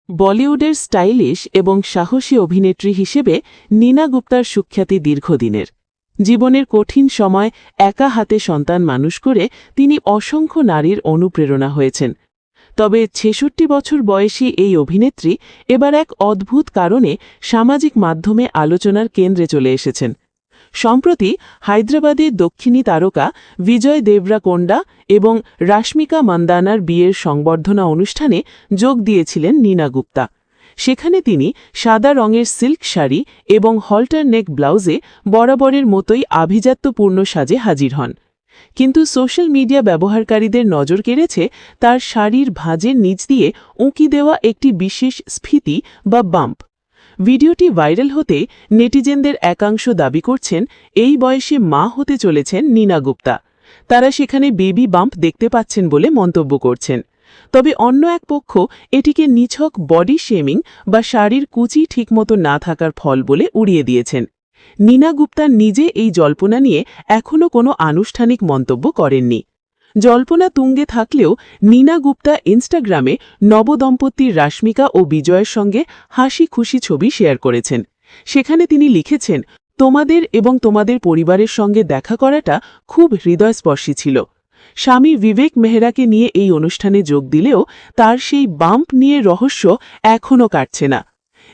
বলিউডের স্টাইলিশ এবং সাহসী অভিনেত্রী হিসেবে নীনা গুপ্তার সুখ্যাতি দীর্ঘদিনের। জীবনের কঠিন সময় একা হাতে সন্তান মানুষ করে তিনি অসংখ্য নারীর অনুপ্রেরণা হয়েছেন। তবে ৬৬ বছর বয়সী এই অভিনেত্রী এবার এক অদ্ভুত কারণে সামাজিক মাধ্যমে আলোচনার কেন্দ্রে চলে এসেছেন। সম্প্রতি হায়দ্রাবাদের দক্ষিণী তারকা বিজয় দেবরাকোন্ডা এবং রাশমিকা মান্দানার বিয়ের সংবর্ধনা অনুষ্ঠানে যোগ দিয়েছিলেন নীনা গুপ্তা। সেখানে তিনি সাদা রঙের সিল্ক শাড়ি এবং হল্টার নেক ব্লাউজে বরাবরের মতোই আভিজাত্যপূর্ণ সাজে হাজির হন। কিন্তু সোশ্যাল মিডিয়া ব্যবহারকারীদের নজর কেড়েছে তার শাড়ির ভাঁজের নিচ দিয়ে উঁকি দেওয়া একটি বিশেষ স্ফীতি বা বাম্প। ভিডিওটি ভাইরাল হতে নেটিজেনদের একাংশ দাবি করছেন এই বয়সে মা হতে চলেছেন নীনা গুপ্তা। তারা সেখানে বেবি বাম্প দেখতে পাচ্ছেন বলে মন্তব্য করছেন। তবে অন্য এক পক্ষ এটিকে নিছক বডি শেমিং বা শাড়ির কুচি ঠিকমতো না থাকার ফল বলে উড়িয়ে দিয়েছেন। নীনা গুপ্তা নিজে এই জল্পনা নিয়ে এখনও কোনো আনুষ্ঠানিক মন্তব্য করেননি। জল্পনা তুঙ্গে থাকলেও নীনা গুপ্তা ইনস্টাগ্রামে নবদম্পতির রাশমিকা ও বিজয়ের সঙ্গে হাসি খুশি ছবি শেয়ার করেছেন। সেখানে তিনি লিখেছেন, তোমাদের এবং তোমাদের পরিবারের সঙ্গে দেখা করাটা খুব হৃদয়স্পর্শী ছিল। স্বামী বিবেক মেহরাকে নিয়ে এই অনুষ্ঠানে যোগ দিলেও তার সেই বাম্প নিয়ে রহস্য এখনও কাটছে না।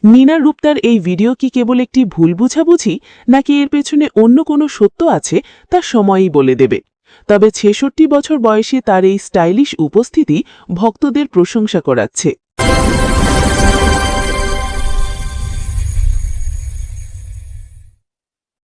নীনা গুপ্তার এই ভিডিও কি কেবল একটি ভুল বুঝাবুঝি, নাকি এর পেছনে অন্য কোনো সত্য আছে তা সময়ই বলে দেবে। তবে ৬৬ বছর বয়সে তার এই স্টাইলিশ উপস্থিতি ভক্তদের প্রশংসা করাচ্ছে।